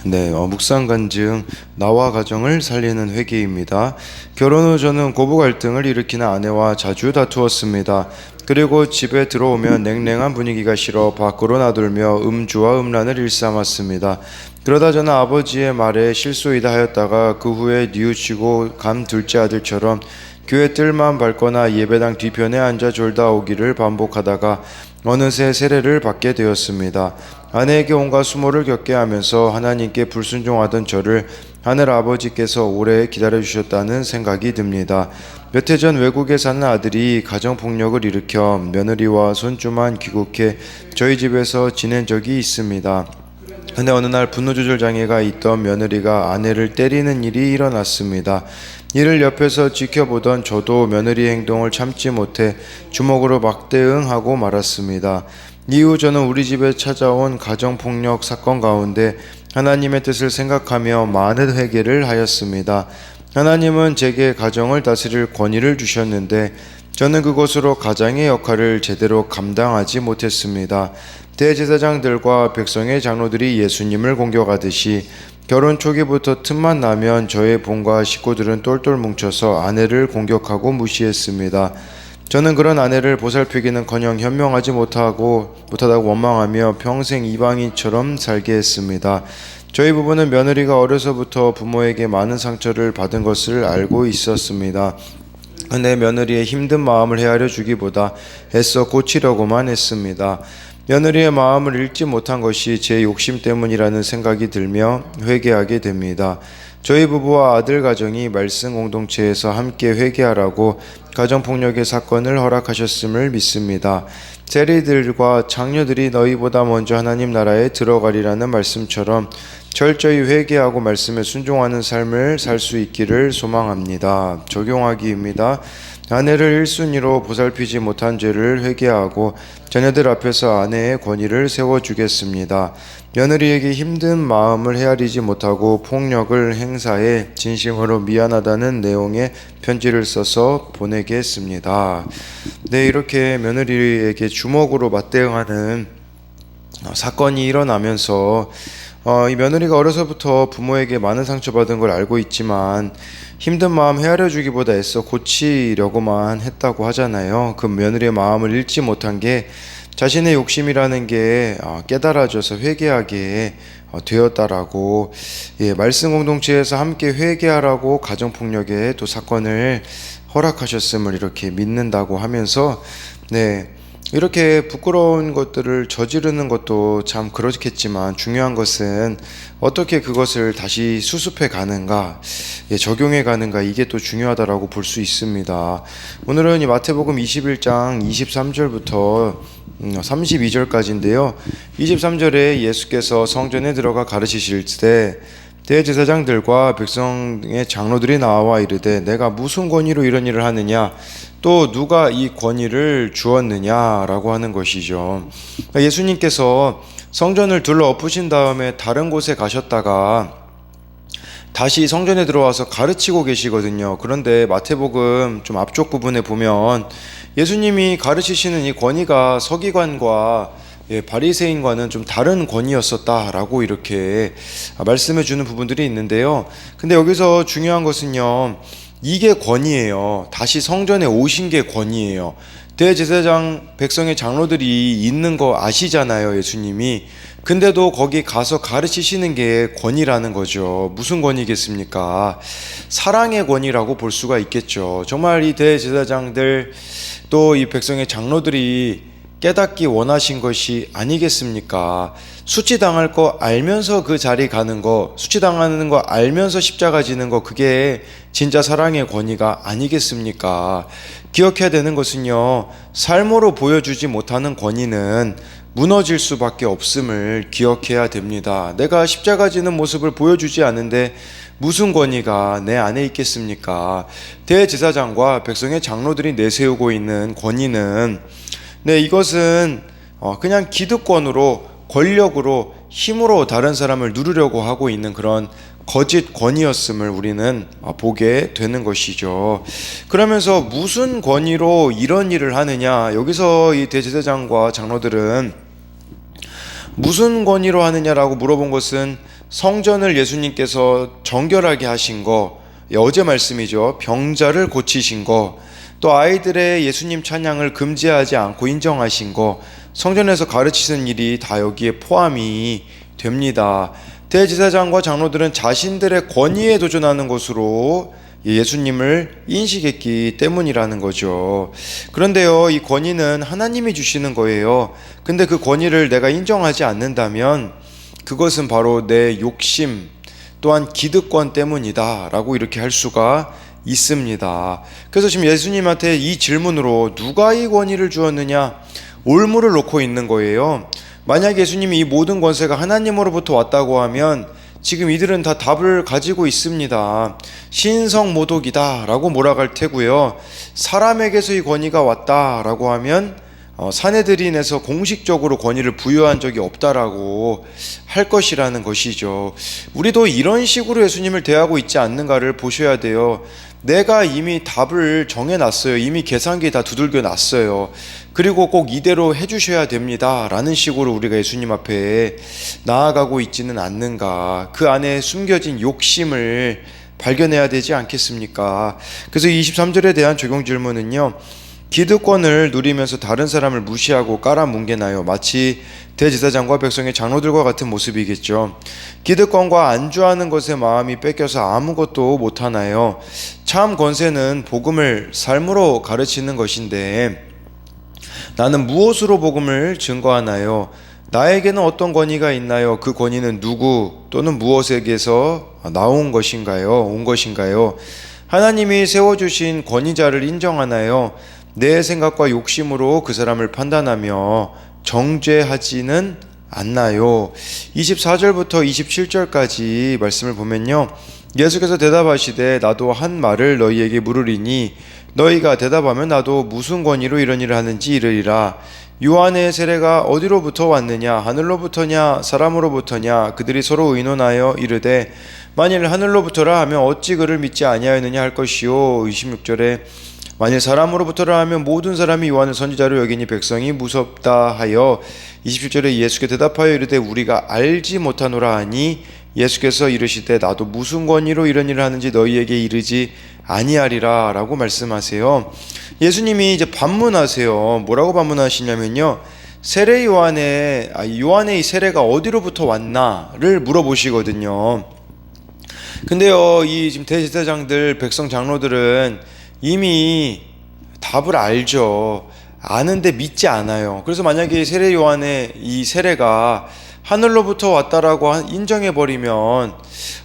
묵상 간증 나와 가정을 살리는 회개입니다. 결혼 후 저는 고부 갈등을 일으키는 아내와 자주 다투었습니다. 그리고 집에 들어오면 냉랭한 분위기가 싫어 밖으로 나돌며 음주와 음란을 일삼았습니다. 그러다 저는 아버지의 말에 실소이다 하였다가 그 후에 뉘우치고 간 둘째 아들처럼 교회 뜰만 밟거나 예배당 뒤편에 앉아 졸다 오기를 반복하다가 어느새 세례를 받게 되었습니다. 아내에게 온갖 수모를 겪게 하면서 하나님께 불순종하던 저를 하늘 아버지께서 오래 기다려주셨다는 생각이 듭니다. 몇 해 전 외국에 사는 아들이 가정폭력을 일으켜 며느리와 손주만 귀국해 저희 집에서 지낸 적이 있습니다. 근데 어느 날 분노조절 장애가 있던 며느리가 아내를 때리는 일이 일어났습니다. 이를 옆에서 지켜보던 저도 며느리의 행동을 참지 못해 주먹으로 막대응하고 말았습니다. 이후 저는 우리 집에 찾아온 가정폭력 사건 가운데 하나님의 뜻을 생각하며 많은 회개를 하였습니다. 하나님은 제게 가정을 다스릴 권위를 주셨는데 저는 그것으로 가장의 역할을 제대로 감당하지 못했습니다. 대제사장들과 백성의 장로들이 예수님을 공격하듯이 결혼 초기부터 틈만 나면 저의 본과 식구들은 똘똘 뭉쳐서 아내를 공격하고 무시했습니다. 저는 그런 아내를 보살피기는커녕 현명하지 못하다고 원망하며 평생 이방인처럼 살게 했습니다. 저희 부부는 며느리가 어려서부터 부모에게 많은 상처를 받은 것을 알고 있었습니다. 근데 며느리의 힘든 마음을 헤아려 주기보다 애써 고치려고만 했습니다. 며느리의 마음을 읽지 못한 것이 제 욕심 때문이라는 생각이 들며 회개하게 됩니다. 저희 부부와 아들 가정이 말씀 공동체에서 함께 회개하라고 가정폭력의 사건을 허락하셨음을 믿습니다. 세리들과 장녀들이 너희보다 먼저 하나님 나라에 들어가리라는 말씀처럼 철저히 회개하고 말씀에 순종하는 삶을 살 수 있기를 소망합니다. 적용하기입니다. 아내를 1순위로 보살피지 못한 죄를 회개하고 자녀들 앞에서 아내의 권위를 세워주겠습니다. 며느리에게 힘든 마음을 헤아리지 못하고 폭력을 행사해 진심으로 미안하다는 내용의 편지를 써서 보내겠습니다. 이렇게 며느리에게 주먹으로 맞대응하는 사건이 일어나면서 이 며느리가 어려서부터 부모에게 많은 상처받은 걸 알고 있지만 힘든 마음 헤아려주기보다 애써 고치려고만 했다고 하잖아요. 그 며느리의 마음을 읽지 못한 게 자신의 욕심이라는 게 깨달아져서 회개하게 되었다라고, 말씀 공동체에서 함께 회개하라고 가정폭력의 또 사건을 허락하셨음을 이렇게 믿는다고 하면서 이렇게 부끄러운 것들을 저지르는 것도 참 그렇겠지만 중요한 것은 어떻게 그것을 다시 수습해 가는가, 적용해 가는가, 이게 또 중요하다라고 볼 수 있습니다. 오늘은 이 마태복음 21장 23절부터 32절까지인데요. 23절에 예수께서 성전에 들어가 가르치실 때 대제사장들과 백성의 장로들이 나와 이르되 내가 무슨 권위로 이런 일을 하느냐, 또 누가 이 권위를 주었느냐라고 하는 것이죠. 예수님께서 성전을 둘러 엎으신 다음에 다른 곳에 가셨다가 다시 성전에 들어와서 가르치고 계시거든요. 그런데 마태복음 좀 앞쪽 부분에 보면 예수님이 가르치시는 이 권위가 서기관과 바리새인과는 좀 다른 권위였었다라고 이렇게 말씀해 주는 부분들이 있는데요. 근데 여기서 중요한 것은요, 이게 권위예요. 다시 성전에 오신 게 권위예요. 대제사장 백성의 장로들이 있는 거 아시잖아요, 예수님이. 근데도 거기 가서 가르치시는 게 권위라는 거죠. 무슨 권위겠습니까? 사랑의 권위라고 볼 수가 있겠죠. 정말 이 대제사장들 또 이 백성의 장로들이 깨닫기 원하신 것이 아니겠습니까? 수치당할 거 알면서 그 자리 가는 거, 수치당하는 거 알면서 십자가 지는 거, 그게 진짜 사랑의 권위가 아니겠습니까? 기억해야 되는 것은요, 삶으로 보여주지 못하는 권위는 무너질 수밖에 없음을 기억해야 됩니다. 내가 십자가 지는 모습을 보여주지 않는데 무슨 권위가 내 안에 있겠습니까? 대제사장과 백성의 장로들이 내세우고 있는 권위는 이것은 그냥 기득권으로, 권력으로, 힘으로 다른 사람을 누르려고 하고 있는 그런 거짓 권위였음을 우리는 보게 되는 것이죠. 그러면서 무슨 권위로 이런 일을 하느냐, 여기서 이 대제사장과 장로들은 무슨 권위로 하느냐라고 물어본 것은 성전을 예수님께서 정결하게 하신 거, 어제 말씀이죠. 병자를 고치신 거, 또 아이들의 예수님 찬양을 금지하지 않고 인정하신 거, 성전에서 가르치는 일이 다 여기에 포함이 됩니다. 대제사장과 장로들은 자신들의 권위에 도전하는 것으로 예수님을 인식했기 때문이라는 거죠. 그런데요, 이 권위는 하나님이 주시는 거예요. 근데 그 권위를 내가 인정하지 않는다면 그것은 바로 내 욕심 또한 기득권 때문이다 라고 이렇게 할 수가 있습니다. 그래서 지금 예수님한테 이 질문으로 누가 이 권위를 주었느냐, 올무를 놓고 있는 거예요. 만약 예수님이 이 모든 권세가 하나님으로부터 왔다고 하면 지금 이들은 다 답을 가지고 있습니다. 신성모독이다 라고 몰아갈 테고요. 사람에게서 이 권위가 왔다 라고 하면 사내들인에서 공식적으로 권위를 부여한 적이 없다라고 할 것이라는 것이죠. 우리도 이런 식으로 예수님을 대하고 있지 않는가를 보셔야 돼요. 내가 이미 답을 정해놨어요. 이미 계산기에 다 두들겨 놨어요. 그리고 꼭 이대로 해주셔야 됩니다 라는 식으로 우리가 예수님 앞에 나아가고 있지는 않는가. 그 안에 숨겨진 욕심을 발견해야 되지 않겠습니까? 그래서 23절에 대한 적용 질문은요, 기득권을 누리면서 다른 사람을 무시하고 깔아뭉개나요? 마치 대제사장과 백성의 장로들과 같은 모습이겠죠. 기득권과 안주하는 것에 마음이 뺏겨서 아무것도 못하나요? 참 권세는 복음을 삶으로 가르치는 것인데 나는 무엇으로 복음을 증거하나요? 나에게는 어떤 권위가 있나요? 그 권위는 누구 또는 무엇에게서 나온 것인가요? 온 것인가요? 하나님이 세워주신 권위자를 인정하나요? 내 생각과 욕심으로 그 사람을 판단하며 정죄하지는 않나요? 24절부터 27절까지 말씀을 보면요, 예수께서 대답하시되 나도 한 말을 너희에게 물으리니 너희가 대답하면 나도 무슨 권위로 이런 일을 하는지 이르리라. 요한의 세례가 어디로부터 왔느냐? 하늘로부터냐 사람으로부터냐? 그들이 서로 의논하여 이르되 만일 하늘로부터라 하면 어찌 그를 믿지 아니하였느냐 할 것이요. 26절에 만일 사람으로부터라 하면 모든 사람이 요한을 선지자로 여기니 백성이 무섭다 하여 27절에 예수께 대답하여 이르되 우리가 알지 못하노라 하니 예수께서 이르시되 나도 무슨 권위로 이런 일을 하는지 너희에게 이르지 아니하리라 라고 말씀하세요. 예수님이 이제 반문하세요. 뭐라고 반문하시냐면요, 세례 요한의 이 세례가 어디로부터 왔나를 물어보시거든요. 근데요, 이 지금 대제사장들 백성 장로들은 이미 답을 알죠. 아는데 믿지 않아요. 그래서 만약에 세례 요한의 이 세례가 하늘로부터 왔다라고 인정해버리면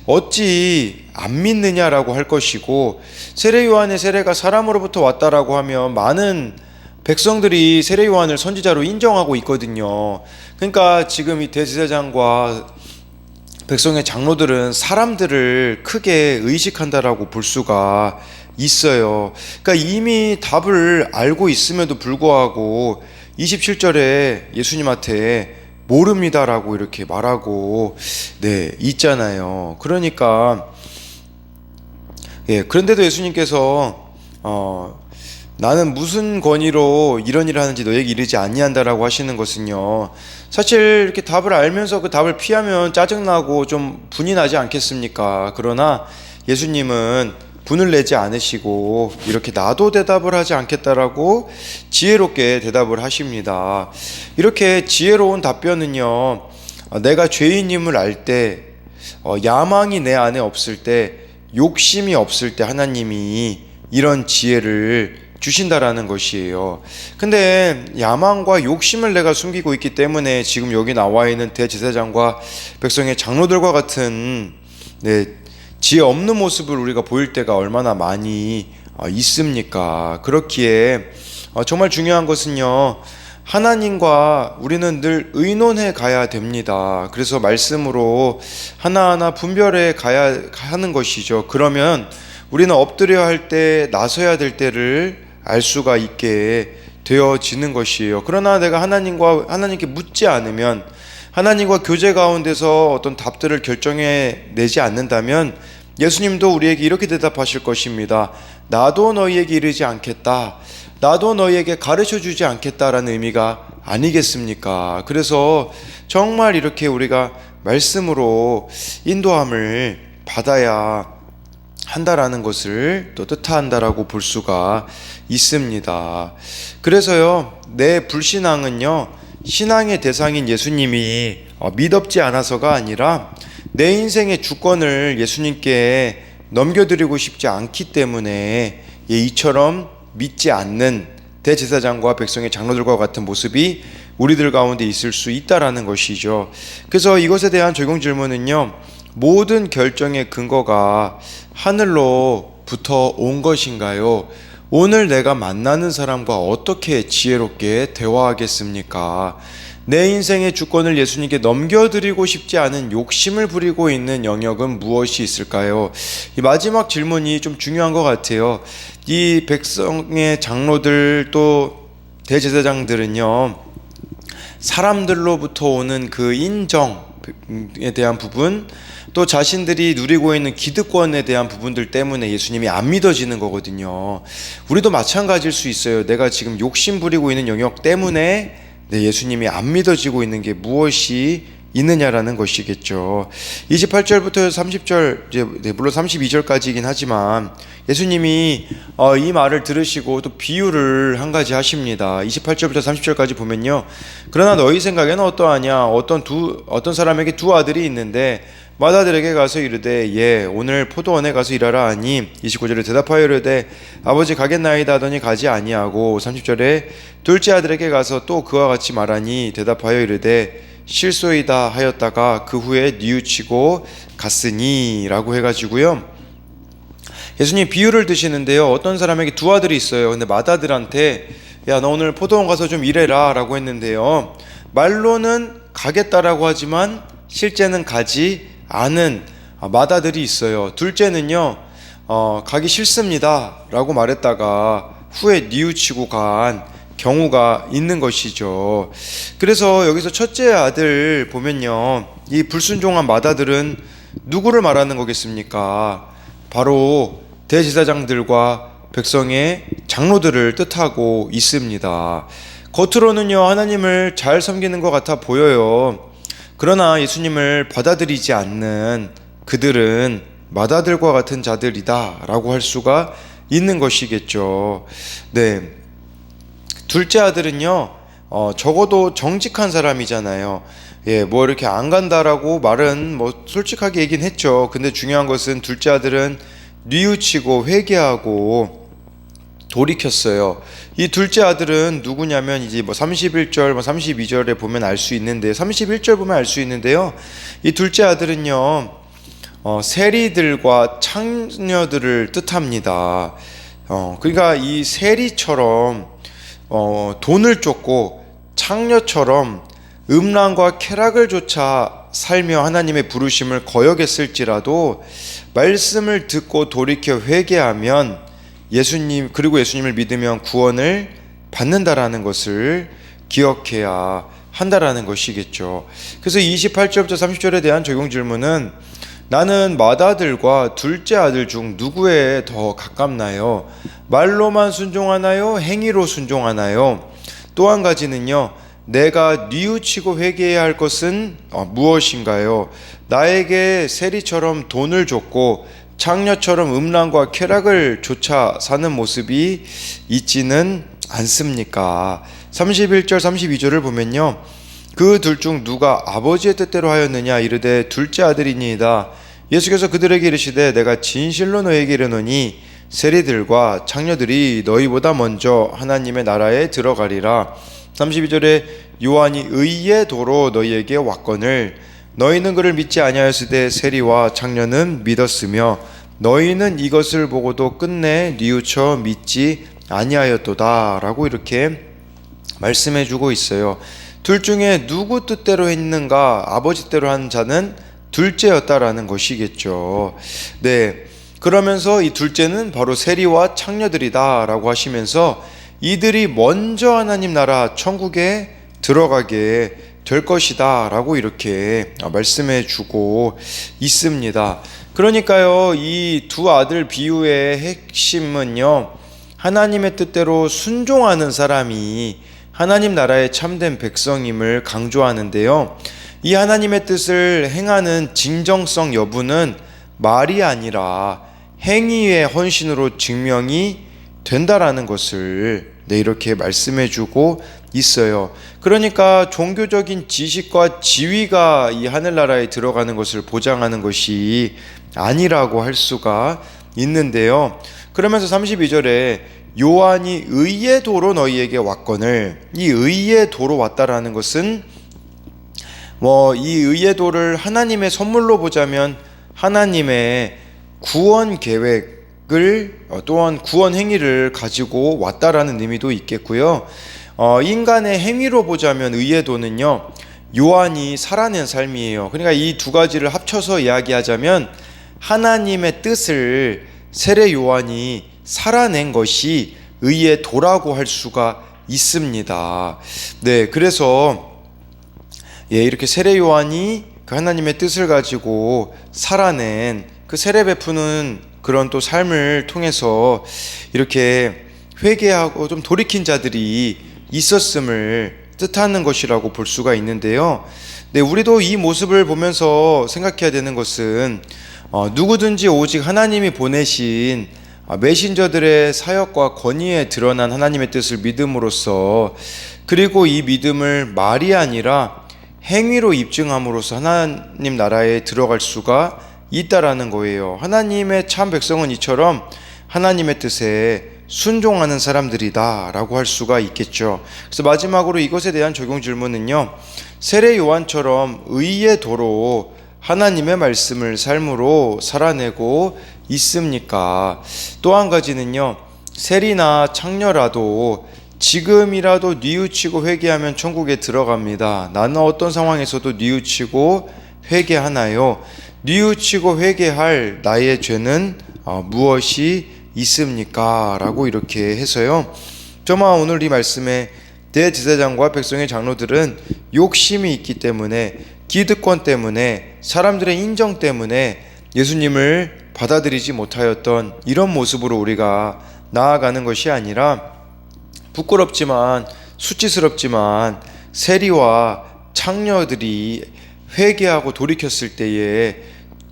어찌 안 믿느냐라고 할 것이고, 세례 요한의 세례가 사람으로부터 왔다라고 하면 많은 백성들이 세례 요한을 선지자로 인정하고 있거든요. 그러니까 지금 이 대제사장과 백성의 장로들은 사람들을 크게 의식한다라고 볼 수가 있어요. 그러니까 이미 답을 알고 있음에도 불구하고 27절에 예수님한테 모릅니다라고 이렇게 말하고 있잖아요. 그러니까 그런데도 예수님께서 나는 무슨 권위로 이런 일을 하는지 너에게 이르지 아니한다라고 하시는 것은요, 사실 이렇게 답을 알면서 그 답을 피하면 짜증나고 좀 분이 나지 않겠습니까? 그러나 예수님은 분을 내지 않으시고 이렇게 나도 대답을 하지 않겠다라고 지혜롭게 대답을 하십니다. 이렇게 지혜로운 답변은요, 내가 죄인임을 알 때, 야망이 내 안에 없을 때, 욕심이 없을 때 하나님이 이런 지혜를 주신다라는 것이에요. 근데 야망과 욕심을 내가 숨기고 있기 때문에 지금 여기 나와 있는 대제사장과 백성의 장로들과 같은 지혜 없는 모습을 우리가 보일 때가 얼마나 많이 있습니까? 그렇기에 정말 중요한 것은요, 하나님과 우리는 늘 의논해 가야 됩니다. 그래서 말씀으로 하나하나 분별해 가야 하는 것이죠. 그러면 우리는 엎드려야 할 때, 나서야 될 때를 알 수가 있게 되어지는 것이에요. 그러나 내가 하나님께 묻지 않으면, 하나님과 교제 가운데서 어떤 답들을 결정해 내지 않는다면 예수님도 우리에게 이렇게 대답하실 것입니다. 나도 너희에게 이르지 않겠다. 나도 너희에게 가르쳐 주지 않겠다라는 의미가 아니겠습니까? 그래서 정말 이렇게 우리가 말씀으로 인도함을 받아야 한다라는 것을 또 뜻한다라고 볼 수가 있습니다. 그래서요, 내 불신앙은요, 신앙의 대상인 예수님이 믿업지 않아서가 아니라 내 인생의 주권을 예수님께 넘겨드리고 싶지 않기 때문에 이처럼 믿지 않는 대제사장과 백성의 장로들과 같은 모습이 우리들 가운데 있을 수 있다라는 것이죠. 그래서 이것에 대한 적용 질문은요, 모든 결정의 근거가 하늘로부터 온 것인가요? 오늘 내가 만나는 사람과 어떻게 지혜롭게 대화하겠습니까? 내 인생의 주권을 예수님께 넘겨드리고 싶지 않은 욕심을 부리고 있는 영역은 무엇이 있을까요? 이 마지막 질문이 좀 중요한 것 같아요. 이 백성의 장로들 또 대제사장들은요, 사람들로부터 오는 그 인정에 대한 부분, 또 자신들이 누리고 있는 기득권에 대한 부분들 때문에 예수님이 안 믿어지는 거거든요. 우리도 마찬가지일 수 있어요. 내가 지금 욕심 부리고 있는 영역 때문에 예수님이 안 믿어지고 있는 게 무엇이 있느냐라는 것이겠죠. 28절부터 30절, 물론 32절까지이긴 하지만 예수님이 이 말을 들으시고 또 비유를 한 가지 하십니다. 28절부터 30절까지 보면요, 그러나 너희 생각에는 어떠하냐? 어떤 사람에게 두 아들이 있는데 맏아들에게 가서 이르되 오늘 포도원에 가서 일하라 하니 29절에 대답하여 이르되 아버지 가겠나이다 하더니 가지 아니하고 30절에 둘째 아들에게 가서 또 그와 같이 말하니 대답하여 이르되 실소이다 하였다가 그 후에 뉘우치고 갔으니 라고 해가지고요, 예수님 비유를 드시는데요, 어떤 사람에게 두 아들이 있어요. 근데 맏아들한테 야, 너 오늘 포도원 가서 좀 일해라 라고 했는데요, 말로는 가겠다라고 하지만 실제는 가지 않은 맏아들이 있어요. 둘째는요, 가기 싫습니다 라고 말했다가 후에 뉘우치고 간 경우가 있는 것이죠. 그래서 여기서 첫째 아들 보면요, 이 불순종한 맏아들은 누구를 말하는 거겠습니까? 바로 대제사장들과 백성의 장로들을 뜻하고 있습니다. 겉으로는요, 하나님을 잘 섬기는 것 같아 보여요. 그러나 예수님을 받아들이지 않는 그들은 맏아들과 같은 자들이다 라고 할 수가 있는 것이겠죠. 네, 둘째 아들은요, 적어도 정직한 사람이잖아요. 뭐 이렇게 안 간다라고 말은 뭐 솔직하게 얘기는 했죠. 근데 중요한 것은 둘째 아들은 뉘우치고 회개하고 돌이켰어요. 이 둘째 아들은 누구냐면 이제 31절, 32절에 보면 알 수 있는데, 31절 보면 알 수 있는데요, 이 둘째 아들은요, 세리들과 창녀들을 뜻합니다. 그러니까 이 세리처럼 돈을 쫓고 창녀처럼 음란과 쾌락을 쫓아 살며 하나님의 부르심을 거역했을지라도 말씀을 듣고 돌이켜 회개하면 그리고 예수님을 믿으면 구원을 받는다라는 것을 기억해야 한다라는 것이겠죠. 그래서 28절부터 30절에 대한 적용 질문은 나는 맏아들과 둘째 아들 중 누구에 더 가깝나요? 말로만 순종하나요? 행위로 순종하나요? 또 한 가지는요, 내가 뉘우치고 회개해야 할 것은 무엇인가요? 나에게 세리처럼 돈을 줬고 창녀처럼 음란과 쾌락을 쫓아 사는 모습이 있지는 않습니까? 31절 32절을 보면요, 그 둘 중 누가 아버지의 뜻대로 하였느냐 이르되 둘째 아들이니이다. 예수께서 그들에게 이르시되 내가 진실로 너희에게 이르노니 세리들과 창녀들이 너희보다 먼저 하나님의 나라에 들어가리라. 32절에 요한이 의의 도로 너희에게 왔거늘 너희는 그를 믿지 아니하였으되 세리와 창녀는 믿었으며 너희는 이것을 보고도 끝내 뉘우쳐 믿지 아니하였도다 라고 이렇게 말씀해주고 있어요. 둘 중에 누구 뜻대로 했는가? 아버지 뜻대로 한 자는 둘째였다라는 것이겠죠. 네, 그러면서 이 둘째는 바로 세리와 창녀들이다 라고 하시면서 이들이 먼저 하나님 나라 천국에 들어가게 될 것이다 라고 이렇게 말씀해 주고 있습니다. 그러니까요, 이 두 아들 비유의 핵심은요, 하나님의 뜻대로 순종하는 사람이 하나님 나라의 참된 백성임을 강조하는데요, 이 하나님의 뜻을 행하는 진정성 여부는 말이 아니라 행위의 헌신으로 증명이 된다라는 것을 이렇게 말씀해 주고 있어요. 그러니까 종교적인 지식과 지위가 이 하늘나라에 들어가는 것을 보장하는 것이 아니라고 할 수가 있는데요. 그러면서 32절에 요한이 의의 도로 너희에게 왔거늘, 이 의의 도로 왔다라는 것은 이 의의 도를 하나님의 선물로 보자면 하나님의 구원 계획을 또한 구원 행위를 가지고 왔다라는 의미도 있겠고요. 인간의 행위로 보자면 의의 도는요, 요한이 살아낸 삶이에요. 그러니까 이 두 가지를 합쳐서 이야기하자면 하나님의 뜻을 세례 요한이 살아낸 것이 의의 도라고 할 수가 있습니다. 네, 그래서 이렇게 세례 요한이 그 하나님의 뜻을 가지고 살아낸 그 세례 베푸는 그런 또 삶을 통해서 이렇게 회개하고 좀 돌이킨 자들이 있었음을 뜻하는 것이라고 볼 수가 있는데요. 네, 우리도 이 모습을 보면서 생각해야 되는 것은 누구든지 오직 하나님이 보내신 메신저들의 사역과 권위에 드러난 하나님의 뜻을 믿음으로써, 그리고 이 믿음을 말이 아니라 행위로 입증함으로써 하나님 나라에 들어갈 수가 있다라는 거예요. 하나님의 참 백성은 이처럼 하나님의 뜻에 순종하는 사람들이다 라고 할 수가 있겠죠. 그래서 마지막으로 이것에 대한 적용 질문은요, 세례 요한처럼 의의 도로 하나님의 말씀을 삶으로 살아내고 있습니까? 또 한 가지는요, 세리나 창녀라도 지금이라도 뉘우치고 회개하면 천국에 들어갑니다. 나는 어떤 상황에서도 뉘우치고 회개하나요? 뉘우치고 회개할 나의 죄는 무엇이 있습니까? 라고 이렇게 해서요, 정말 오늘 이 말씀에 대제사장과 백성의 장로들은 욕심이 있기 때문에, 기득권 때문에, 사람들의 인정 때문에 예수님을 받아들이지 못하였던 이런 모습으로 우리가 나아가는 것이 아니라, 부끄럽지만 수치스럽지만 세리와 창녀들이 회개하고 돌이켰을 때에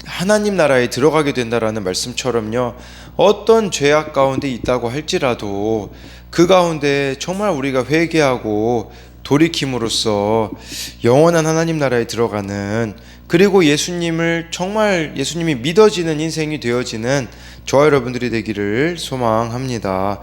하나님 나라에 들어가게 된다라는 말씀처럼요, 어떤 죄악 가운데 있다고 할지라도 그 가운데 정말 우리가 회개하고 돌이킴으로써 영원한 하나님 나라에 들어가는, 그리고 예수님을 정말 예수님이 믿어지는 인생이 되어지는 저와 여러분들이 되기를 소망합니다.